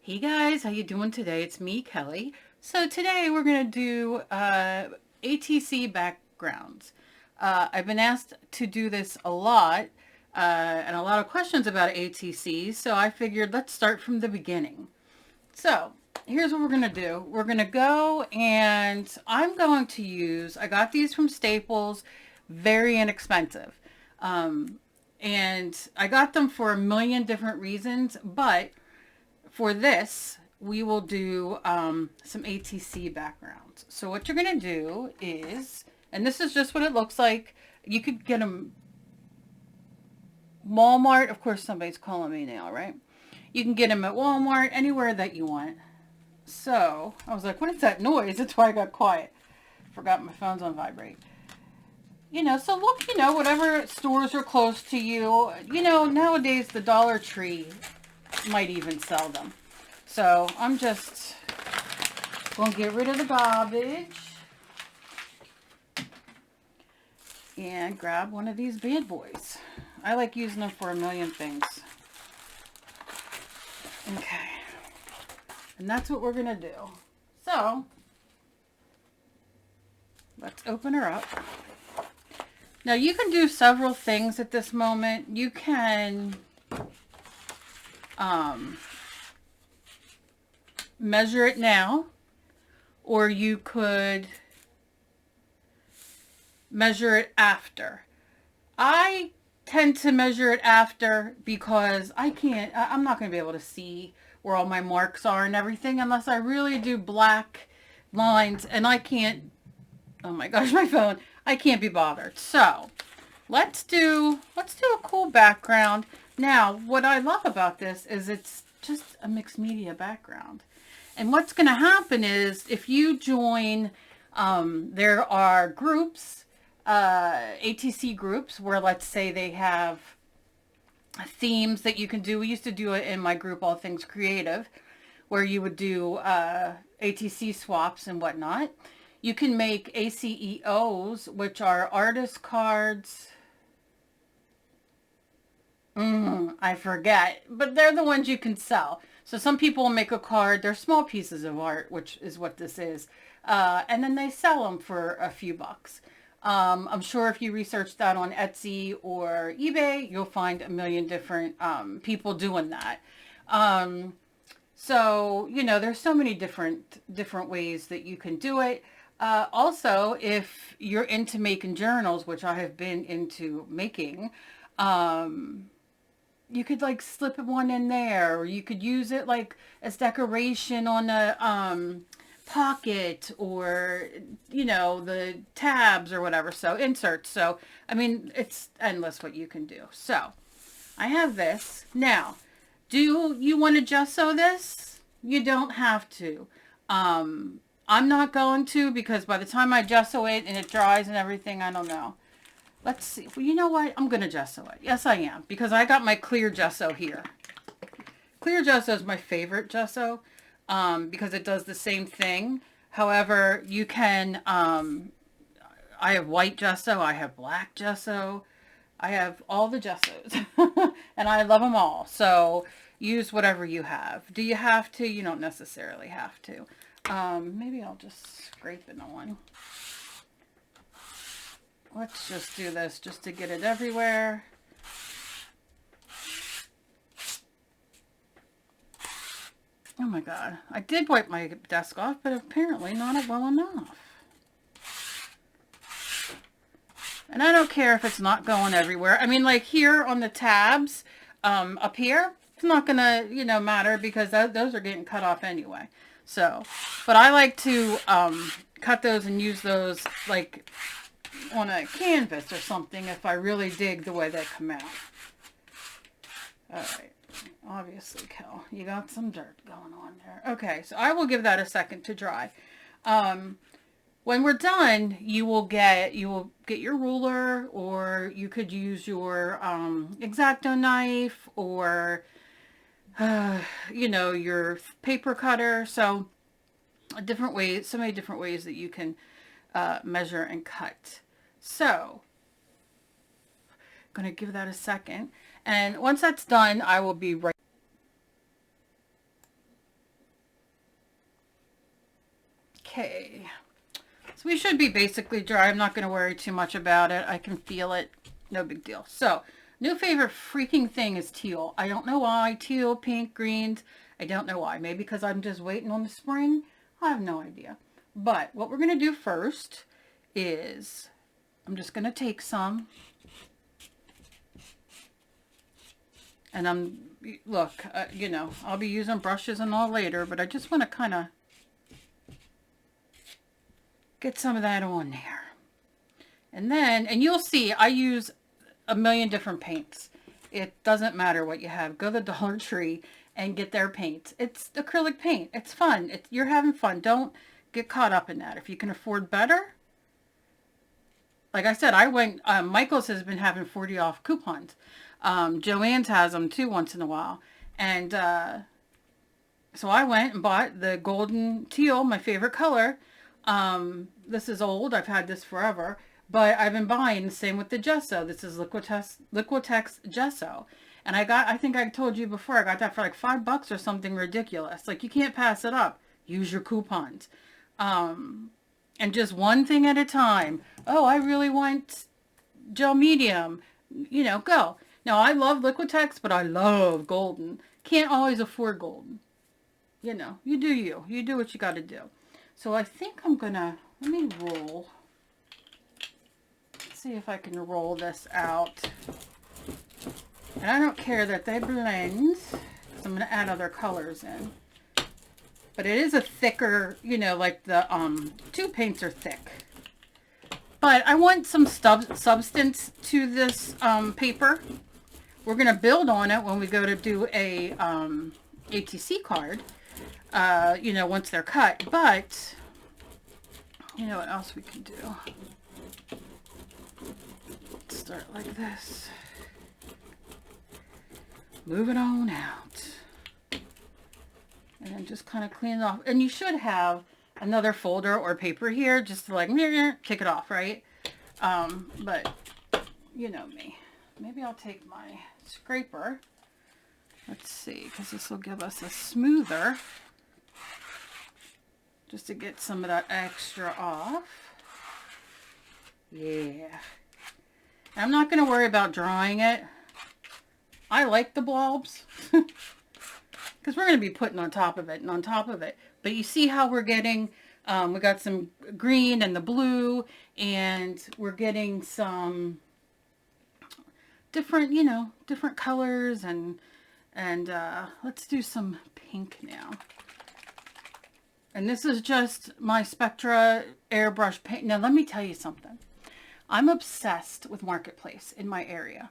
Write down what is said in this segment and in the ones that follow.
Hey guys, how you doing today? It's me, Kelly. So today we're going to do ATC backgrounds. I've been asked to do this a lot and a lot of questions about ATC, so I figured let's start from the beginning. So here's what we're going to do. We're going to go and I'm going to use, I got these from Staples, very inexpensive. And I got them for a million different reasons, but for this, we will do some ATC backgrounds. So what you're going to do is, and this is just what it looks like. You could get them Walmart. Of course, somebody's calling me now, right? You can get them at Walmart, anywhere that you want. So I was like, what is that noise? That's why I got quiet. Forgot my phone's on vibrate. So look, whatever stores are close to you. Nowadays the Dollar Tree might even sell them. So I'm just going to get rid of the garbage and grab one of these bad boys. I like using them for a million things. Okay. And that's what we're going to do. So let's open her up. Now you can do several things at this moment. You can measure it now, or you could measure it after. I tend to measure it after because I'm not going to be able to see where all my marks are and everything unless I really do black lines, and I can't, oh my gosh, my phone, I can't be bothered. So let's do a cool background. Now, what I love about this is it's just a mixed media background. And what's going to happen is if you join, there are groups, ATC groups, where let's say they have themes that you can do. We used to do it in my group, All Things Creative, where you would do ATC swaps and whatnot. You can make ACEOs, which are artist cards. I forget, but they're the ones you can sell. So some people will make a card. They're small pieces of art, which is what this is. And then they sell them for a few bucks. I'm sure if you research that on Etsy or eBay, you'll find a million different people doing that. So, there's so many different ways that you can do it. Also, if you're into making journals, which I have been into making, you could like slip one in there, or you could use it like as decoration on a pocket, or the tabs or whatever. So inserts. So I mean, it's endless what you can do. So I have this. Now, do you want to gesso this? You don't have to. I'm not going to, because by the time I gesso it and it dries and everything, I don't know. Let's see. Well, you know what? I'm going to gesso it. Yes, I am. Because I got my clear gesso here. Clear gesso is my favorite gesso because it does the same thing. However, you can, I have white gesso. I have black gesso. I have all the gessos. And I love them all. So use whatever you have. Do you have to? You don't necessarily have to. Maybe I'll just scrape it on. Let's just do this just to get it everywhere. Oh my God. I did wipe my desk off, but apparently not well enough. And I don't care if it's not going everywhere. I mean, like here on the tabs, up here, it's not going to, matter because those are getting cut off anyway. So, but I like to cut those and use those like on a canvas or something if I really dig the way they come out. All right. Obviously, Kel, you got some dirt going on there. Okay, so I will give that a second to dry. When we're done, you will get your ruler, or you could use your X-Acto knife, or your paper cutter. So different ways, so many different ways that you can measure and cut. So I'm going to give that a second. And once that's done, I will be right. Okay. So we should be basically dry. I'm not going to worry too much about it. I can feel it. No big deal. So, new favorite freaking thing is teal. I don't know why. Teal, pink, greens. I don't know why. Maybe because I'm just waiting on the spring. I have no idea. But what we're going to do first is I'm just going to take some. And look, you know, I'll be using brushes and all later, but I just want to kind of get some of that on there. And then, and you'll see, I use a million different paints. It doesn't matter what you have. Go to the Dollar Tree and get their paint. It's acrylic paint. It's fun. You're having fun. Don't get caught up in that. If you can afford better. Like I said, I went, Michael's has been having 40 off coupons. Joann's has them too once in a while. And so I went and bought the golden teal, my favorite color. This is old. I've had this forever. But I've been buying the same with the gesso. This is Liquitex gesso. And I think I told you before, I got that for like $5 or something ridiculous. Like, you can't pass it up. Use your coupons. And just one thing at a time. Oh, I really want gel medium. You know, go. Now, I love Liquitex, but I love golden. Can't always afford golden. You know, you do you. You do what you got to do. So I think I'm going to, let me roll. See if I can roll this out. And I don't care that they blend, because I'm going to add other colors in. But it is a thicker, you know, like the two paints are thick. But I want some substance to this paper. We're going to build on it when we go to do a ATC card, you know, once they're cut. But, you know what else we can do? Let's start like this. Move it on out. And then just kind of clean it off. And you should have another folder or paper here just to like kick it off, right? But you know me. Maybe I'll take my scraper. Let's see, because this will give us a smoother. Just to get some of that extra off. Yeah. I'm not going to worry about drying it. I like the blobs. Because we're going to be putting on top of it and on top of it. But you see how we're getting, we got some green and the blue. And we're getting some different, you know, different colors. And let's do some pink now. And this is just my Spectra airbrush paint. Now, let me tell you something. I'm obsessed with Marketplace in my area.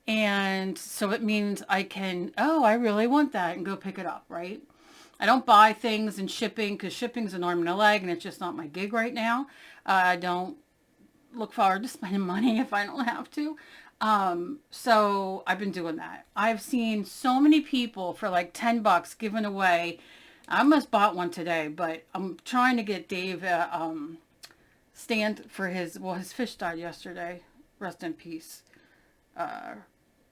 And so it means I can, oh, I really want that, and go pick it up, right? I don't buy things and shipping, because shipping's an arm and a leg, and it's just not my gig right now. I don't look forward to spending money if I don't have to. So I've been doing that. I've seen so many people for like $10 giving away. I almost bought one today, but I'm trying to get Dave a stand for his, well, his fish died yesterday. Rest in peace.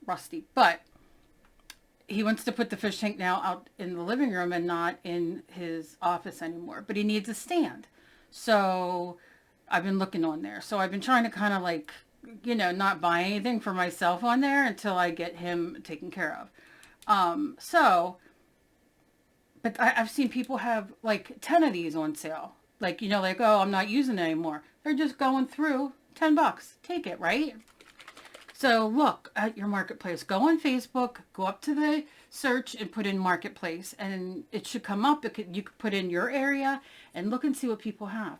Rusty. But he wants to put the fish tank now out in the living room and not in his office anymore. But he needs a stand. So I've been looking on there. So I've been trying to kind of like, you know, not buy anything for myself on there until I get him taken care of. But I've seen people have like 10 of these on sale. Like, you know, like, oh, I'm not using it anymore. They're just going through $10. Take it, right? So look at your Marketplace. Go on Facebook, go up to the search and put in Marketplace, and it should come up. You could put in your area and look and see what people have.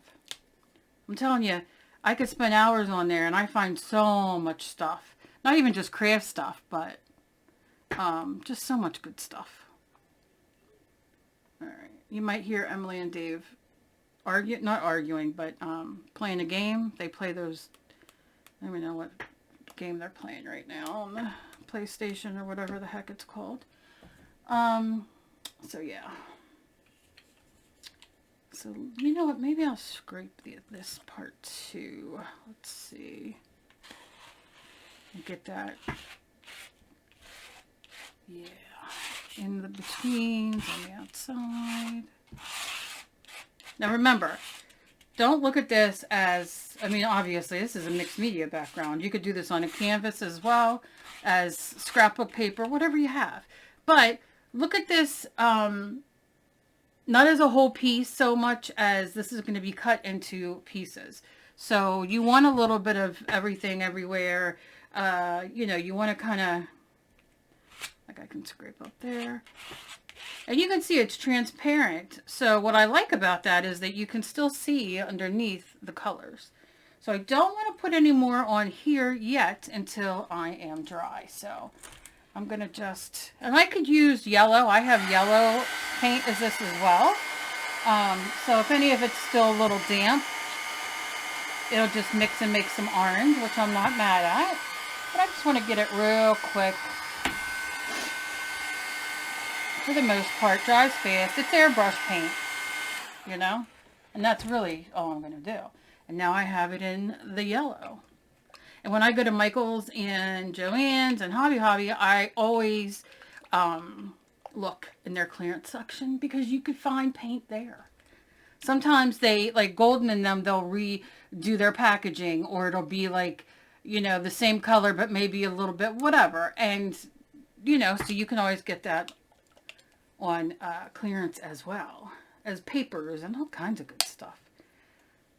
I'm telling you, I could spend hours on there, and I find so much stuff. Not even just craft stuff, but just so much good stuff. All right. You might hear Emily and Dave not arguing, but playing a game. They play those, I don't even know what game they're playing right now on the PlayStation or whatever the heck it's called. So yeah. So you know what? Maybe I'll scrape this part too. Let's see. Get that. Yeah. In the betweens on the outside. Now remember, don't look at this as, I mean, obviously this is a mixed media background. You could do this on a canvas as well as scrapbook paper, whatever you have. But look at this, not as a whole piece so much as this is going to be cut into pieces. So you want a little bit of everything everywhere. You know, you want to kind of, like I can scrape up there. And you can see it's transparent. So what I like about that is that you can still see underneath the colors. So I don't want to put any more on here yet until I am dry. So I'm going to just, and I could use yellow. I have yellow paint as this as well. So if any of it's still a little damp, it'll just mix and make some orange, which I'm not mad at. But I just want to get it real quick. For the most part, dries fast. It's airbrush paint, you know, and that's really all I'm going to do. And now I have it in the yellow. And when I go to Michael's and Joann's and Hobby Lobby, I always look in their clearance section because you could find paint there. Sometimes they, like Golden and them, they'll redo their packaging, or it'll be like, you know, the same color but maybe a little bit whatever. And, you know, so you can always get that on clearance as well as papers and all kinds of good stuff.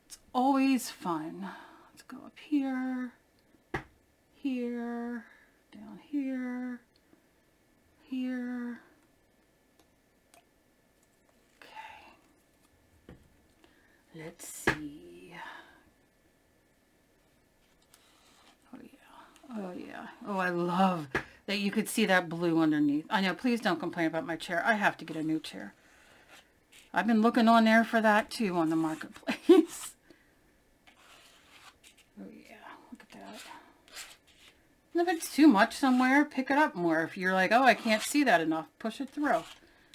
It's always fun. Let's go up here, here, down here, here. Okay. Let's see. Oh yeah. Oh yeah. Oh, I love that you could see that blue underneath. I know, please don't complain about my chair. I have to get a new chair. I've been looking on there for that too on the marketplace. Oh yeah, look at that. And if it's too much somewhere, pick it up more. If you're like, oh, I can't see that enough, push it through.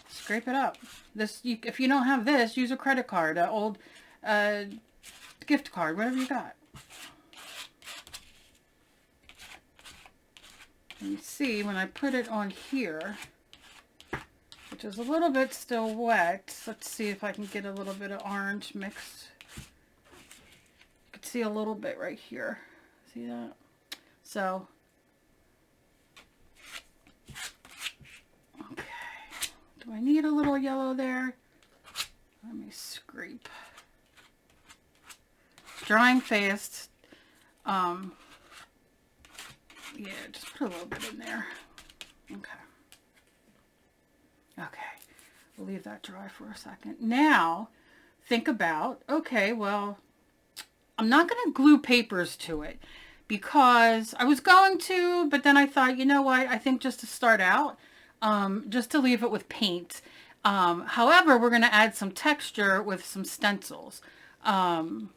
Scrape it up. This, if you don't have this, use a credit card, an old gift card, whatever you got. And you see, when I put it on here, which is a little bit still wet, let's see if I can get a little bit of orange mixed. You can see a little bit right here. See that? So, okay. Do I need a little yellow there? Let me scrape. Drying fast. Yeah, just put a little bit in there. Okay. Okay. We'll leave that dry for a second. Now, think about, okay, well, I'm not going to glue papers to it because I was going to, but then I thought, you know what, I think just to start out, just to leave it with paint. However, we're going to add some texture with some stencils. You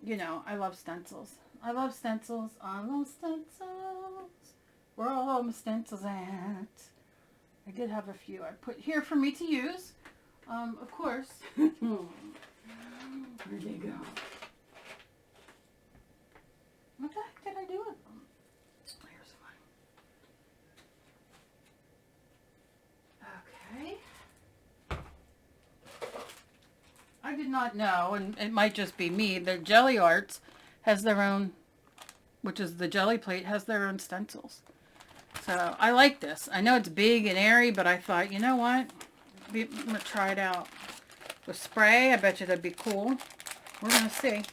know, I love stencils. I love stencils. I love stencils. Where are all my stencils at? I did have a few I put here for me to use. Of course. Where'd they go? What the heck did I do with them? Here's one. Okay. I did not know, and it might just be me, that Jelly Arts has their own, which is the jelly plate, has their own stencils. So I like this. I know it's big and airy, but I thought, you know what? I'm going to try it out. With spray, I bet you that'd be cool. We're going to see.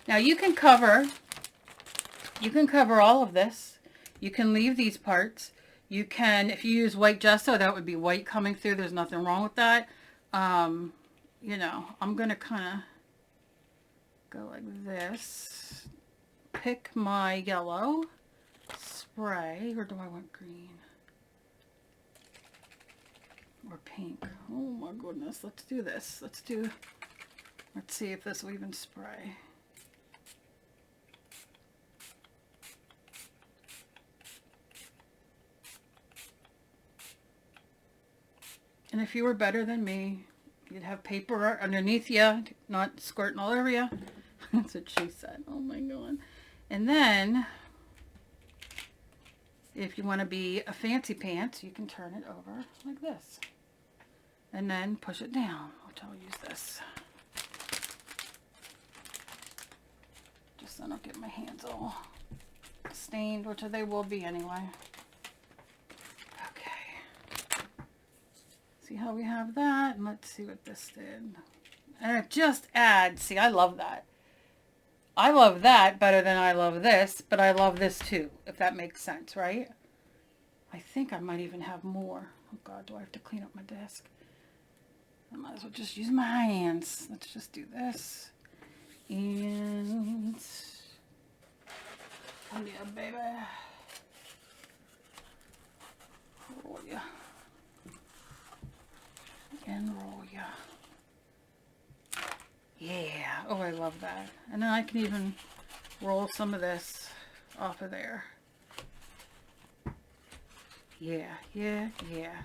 Now you can cover all of this. You can leave these parts. You can, if you use white gesso, that would be white coming through. There's nothing wrong with that. You know, I'm going to kind of go like this. Pick my yellow, spray, or do I want green? Or pink? Oh my goodness, let's do this. Let's see if this will even spray. And if you were better than me, you'd have paper underneath you, not squirting all over you. That's what she said. Oh my God. And then, If you want to be a fancy pants, you can turn it over like this. And then push it down, which I'll use this. Just so I don't get my hands all stained, which they will be anyway. Okay. See how we have that? And let's see what this did. And it just adds, see, I love that. I love that better than I love this, but I love this too, if that makes sense, right? I think I might even have more. Oh God, do I have to clean up my desk? I might as well just use my hands. Let's just do this. And oh yeah, baby. Roll ya. And roll ya. Yeah. Oh, I love that. And then I can even roll some of this off of there. Yeah, yeah, yeah.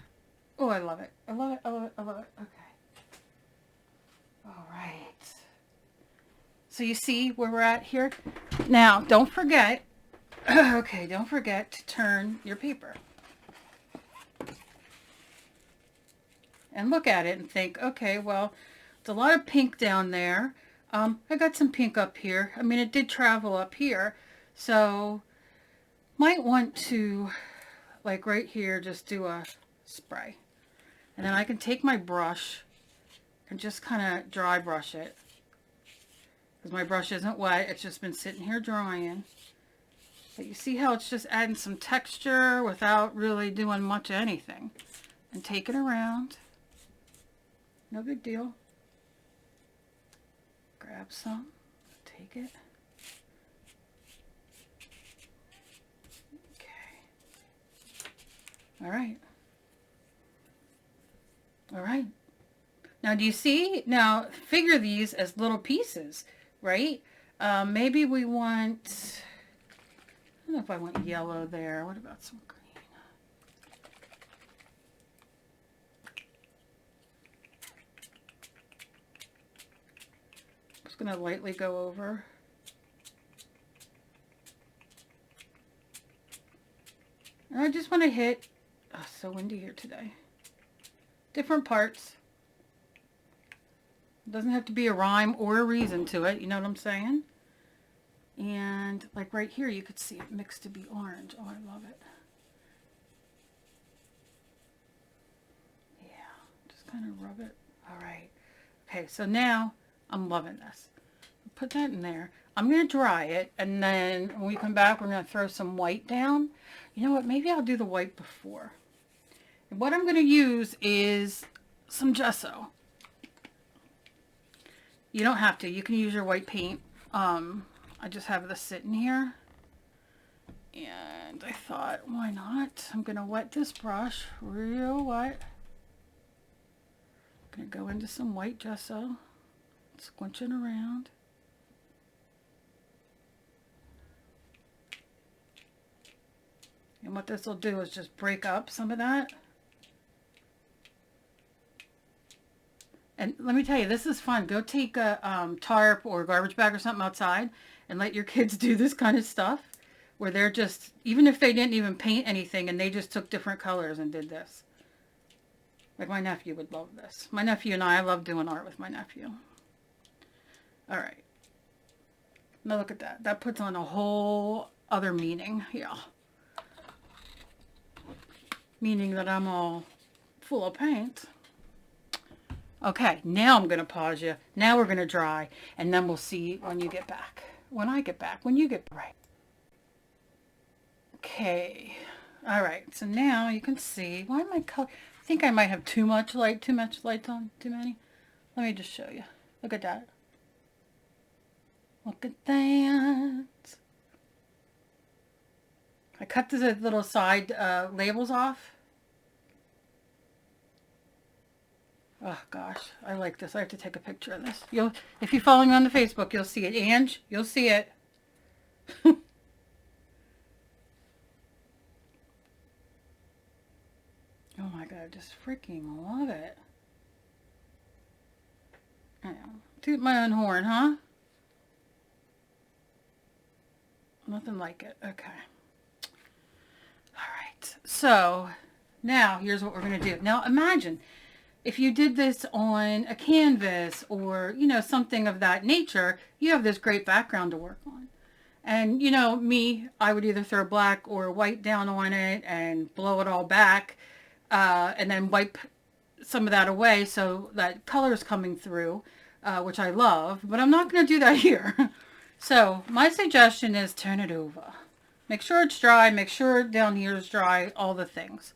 Oh, I love it. I love it. I love it. I love it. Okay. All right. So you see where we're at here? Now, don't forget, okay, don't forget to turn your paper. And look at it and think, okay, well, it's a lot of pink down there. I got some pink up here. I mean, it did travel up here. So, might want to, like right here, just do a spray. And then I can take my brush and just kind of dry brush it. Because my brush isn't wet. It's just been sitting here drying. But you see how it's just adding some texture without really doing much of anything. And take it around. No big deal. Grab some. Take it. Okay. All right. All right. Now, do you see? Now, figure these as little pieces, right? Maybe we want, I don't know if I want yellow there. What about some green? Just going to lightly go over. And I just want to hit, oh, it's so windy here today. Different parts. It doesn't have to be a rhyme or a reason to it. You know what I'm saying? And like right here, you could see it mixed to be orange. Oh, I love it. Yeah, just kind of rub it. All right. Okay, so now I'm loving this. Put that in there. I'm going to dry it, and then when we come back, we're going to throw some white down. You know what? Maybe I'll do the white before. And what I'm going to use is some gesso. You don't have to. You can use your white paint. I just have this sitting here. And I thought, why not? I'm going to wet this brush real wet. I'm going to go into some white gesso. Squinch it around. And what this will do is just break up some of that. And let me tell you, this is fun. Go take a tarp or garbage bag or something outside and let your kids do this kind of stuff where they're just, even if they didn't even paint anything and they just took different colors and did this. Like my nephew would love this. My nephew and I love doing art with my nephew. All right. Now look at that. That puts on a whole other meaning. Yeah. Meaning that I'm all full of paint. Okay, now I'm going to pause you. Now we're going to dry, and then we'll see when you get back. When I get back, when you get back. Okay. All right, so now you can see. Why am I color? I think I might have too much lights on. Too many. Let me just show you. Look at that. Look at that. I cut the little side labels off. Oh gosh, I like this. I have to take a picture of this. If you follow me on the Facebook, you'll see it. Ange, you'll see it. Oh my God, I just freaking love it. I know. Toot my own horn, huh? Nothing like it. Okay. All So now here's what we're going to do. Now imagine if you did this on a canvas or, you know, something of that nature, you have this great background to work on. And, you know, me, I would either throw black or white down on it and blow it all back, and then wipe some of that away so that color is coming through, which I love, but I'm not going to do that here. So my suggestion is turn it over. Make sure it's dry, make sure down here is dry, all the things.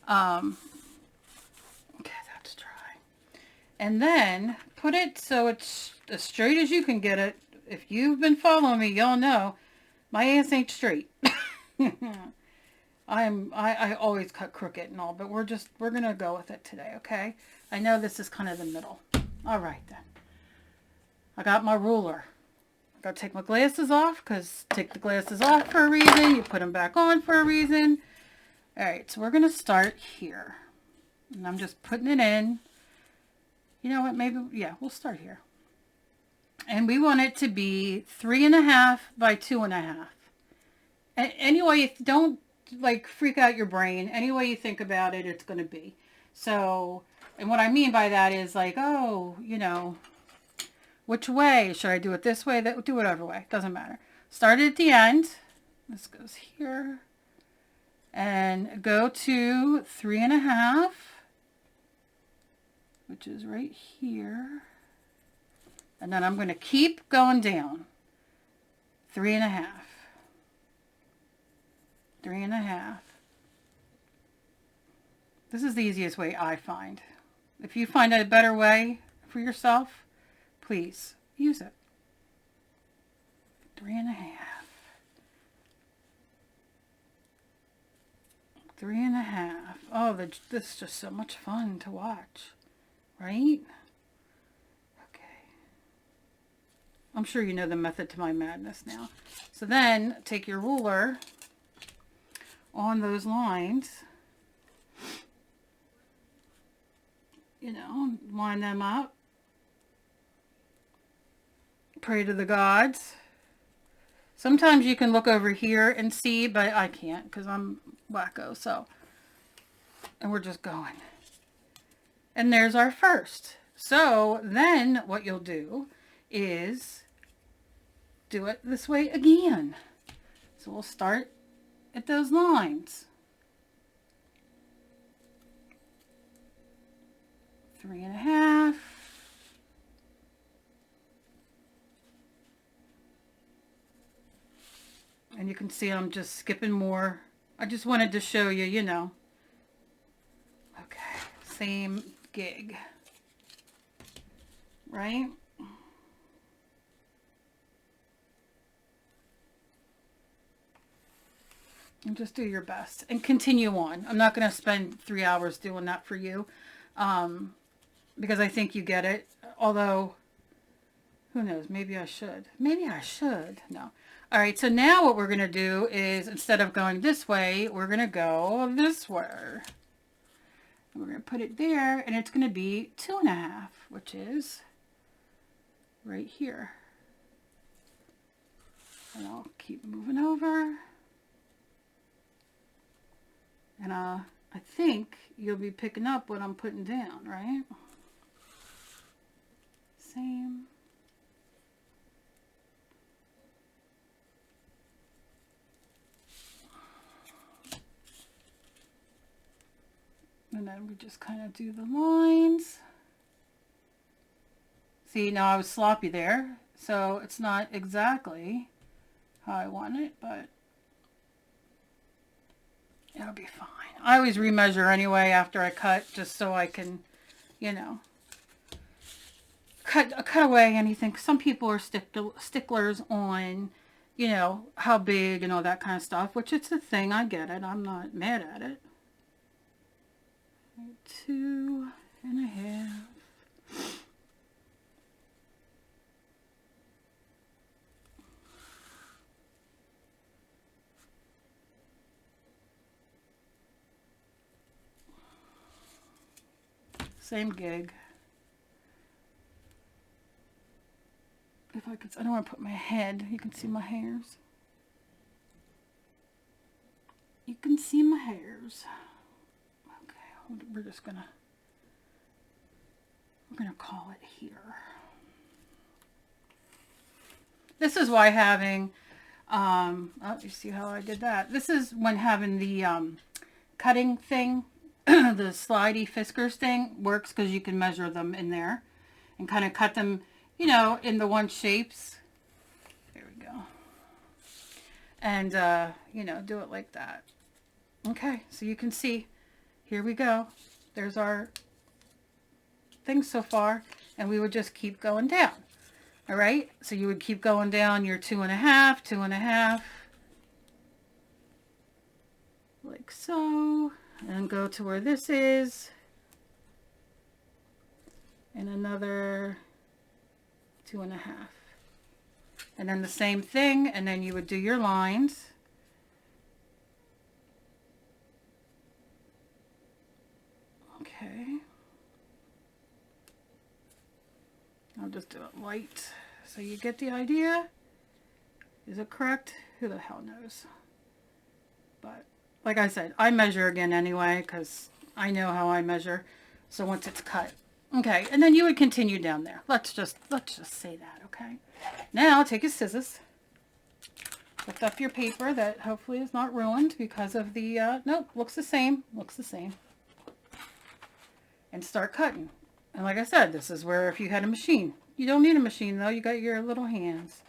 Okay, that's dry. And then put it so it's as straight as you can get it. If you've been following me, y'all know my ass ain't straight. I always cut crooked and all, but we're gonna go with it today, okay? I know this is kind of the middle. All right then. I got my ruler. I gotta take my glasses off, because take the glasses off for a reason. You put them back on for a reason. All right, so we're gonna start here, and I'm just putting it in. You know what? Maybe, yeah, we'll start here. And we want it to be 3.5 by 2.5. And anyway, don't like freak out your brain. Any way you think about it, it's going to be. So, and what I mean by that is like, oh, you know, which way? Should I do it this way? Do whatever way. Doesn't matter. Start it at the end. This goes here. And go to 3.5, which is right here. And then I'm going to keep going down. 3.5. 3.5. This is the easiest way I find. If you find a better way for yourself, please use it. 3.5. 3.5. Oh, this is just so much fun to watch, right? I'm sure you know the method to my madness now. So then take your ruler on those lines, you know, line them up. Pray to the gods. Sometimes you can look over here and see, but I can't because I'm wacko. So, and we're just going. And there's our first. So then what you'll do is do it this way again. So we'll start at those lines. 3.5. And you can see I'm just skipping more. I just wanted to show you, you know. Okay, same gig. Right? And just do your best and continue on. I'm not going to spend 3 hours doing that for you, because I think you get it. Although, who knows? Maybe I should. Maybe I should. No. All right. So now what we're going to do is, instead of going this way, we're going to go this way. And we're going to put it there, and it's going to be 2.5, which is right here. And I'll keep moving over. And I think you'll be picking up what I'm putting down, right? Same. And then we just kind of do the lines. See, now I was sloppy there, so it's not exactly how I want it, but it'll be fine. I always remeasure anyway after I cut, just so I can, you know, cut away anything. Some people are sticklers on, you know, how big and all that kind of stuff, which it's a thing. I get it. I'm not mad at it. 2.5. Same gig. If I could, I don't want to put my head. You can see my hairs. You can see my hairs. Okay, we're gonna call it here. This is why having, oh, you see how I did that? This is when having the cutting thing, the slidey Fiskars thing works, because you can measure them in there and kind of cut them, you know, in the one shapes. There we go. And, you know, do it like that. Okay, so you can see, here we go. There's our things so far, and we would just keep going down. All right, so you would keep going down your 2.5, 2.5, like so, and go to where this is, and another 2.5, and then the same thing, and then you would do your lines. Okay. I'll just do it light so you get the idea. Is it correct? Who the hell knows? But like I said, I measure again anyway because I know how I measure. So once it's cut. Okay, and then you would continue down there. Let's just say that, okay? Now take your scissors. Lift up your paper that hopefully is not ruined because of the nope, looks the same. Looks the same. And start cutting. And like I said, this is where if you had a machine, you don't need a machine though, you got your little hands.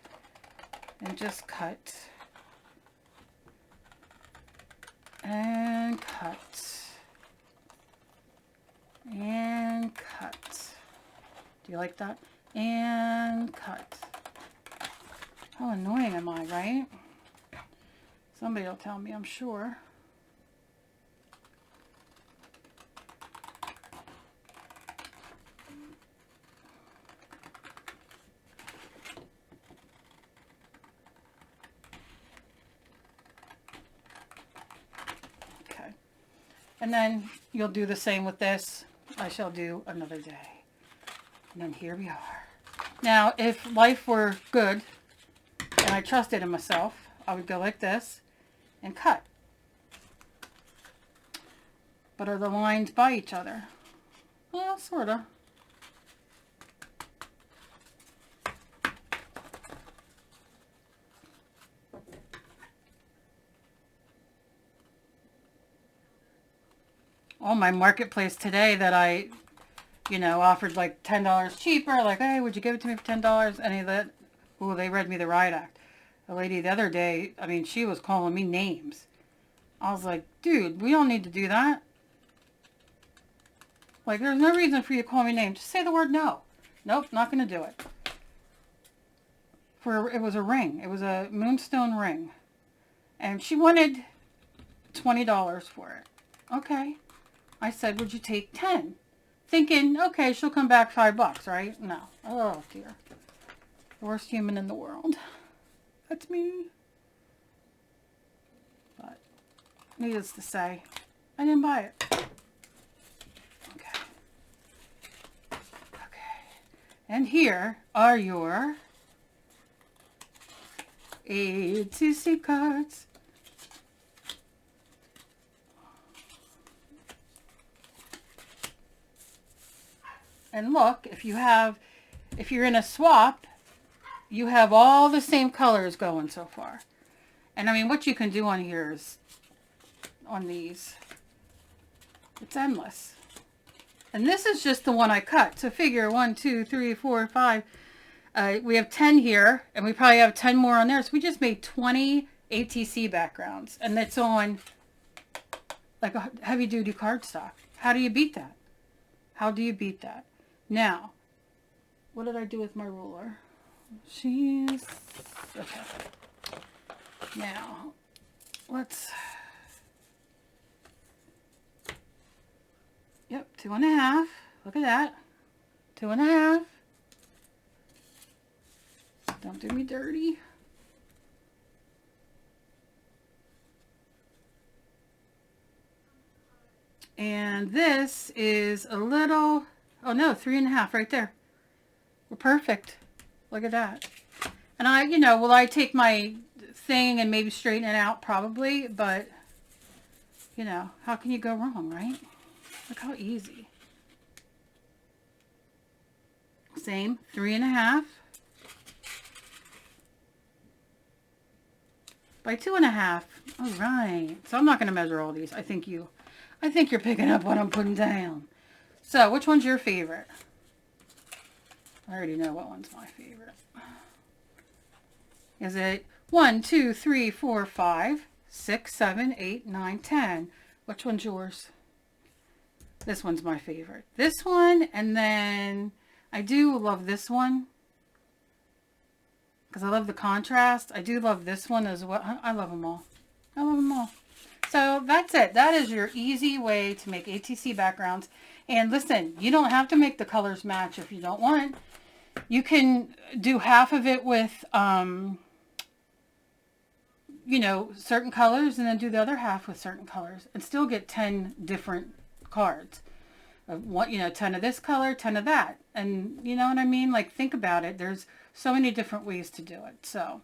And just cut. And cut. And cut. Do you like that? And cut. How annoying am I, right? Somebody will tell me, I'm sure. And then you'll do the same with this. I shall do another day. And then here we are. Now, if life were good and I trusted in myself, I would go like this and cut. But are the lines by each other? Well, sort of. Oh, my marketplace today that I, you know, offered like $10 cheaper. Like, hey, would you give it to me for $10? Any of that? Ooh, they read me the riot act. A lady the other day, I mean, she was calling me names. I was like, dude, we don't need to do that. Like, there's no reason for you to call me names. Just say the word no. Nope, not going to do it. It was a ring. It was a moonstone ring. And she wanted $20 for it. Okay. I said, would you take 10? Thinking, okay, she'll come back $5, right? No. Oh, dear. The worst human in the world. That's me. But, needless to say, I didn't buy it. Okay. Okay. And here are your A2C cards. And look, if you're in a swap, you have all the same colors going so far. And I mean, what you can do on here is, on these, it's endless. And this is just the one I cut. So figure 1, 2, 3, 4, 5. We have 10 here, and we probably have 10 more on there. So we just made 20 ATC backgrounds. And it's on like a heavy duty cardstock. How do you beat that? How do you beat that? Now, what did I do with my ruler? Okay. Now, let's, yep, 2.5. Look at that. 2.5. Don't do me dirty. And this is a little, oh no, 3.5 right there. We're perfect. Look at that. And I, you know, will I take my thing and maybe straighten it out? Probably, but You know, how can you go wrong, right? Look how easy. Same, 3.5 by 2.5. All right. So I'm not going to measure all these. I think you're picking up what I'm putting down. So which one's your favorite? I already know what one's my favorite. Is it 1, 2, 3, 4, 5, 6, 7, 8, 9, 10? Which one's yours? This one's my favorite. This one, and then I do love this one because I love the contrast. I do love this one as well. I love them all. I love them all. So that's it. That is your easy way to make ATC backgrounds. And listen, you don't have to make the colors match if you don't want. You can do half of it with, you know, certain colors, and then do the other half with certain colors and still get 10 different cards. You know, 10 of this color, 10 of that. And you know what I mean? Like, think about it. There's so many different ways to do it. So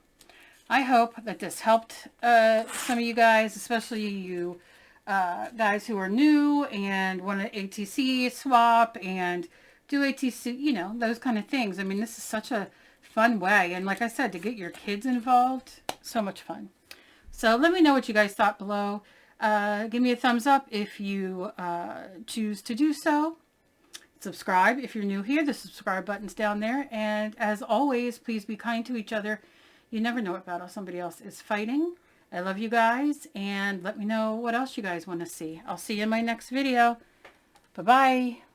I hope that this helped some of you guys, especially you guys who are new and want to ATC swap and do ATC, you know, those kind of things. I mean, this is such a fun way. And like I said, to get your kids involved, so much fun. So let me know what you guys thought below. Give me a thumbs up if you choose to do so. Subscribe if you're new here. The subscribe button's down there. And as always, please be kind to each other. You never know what battle somebody else is fighting. I love you guys, and let me know what else you guys want to see. I'll see you in my next video. Bye-bye.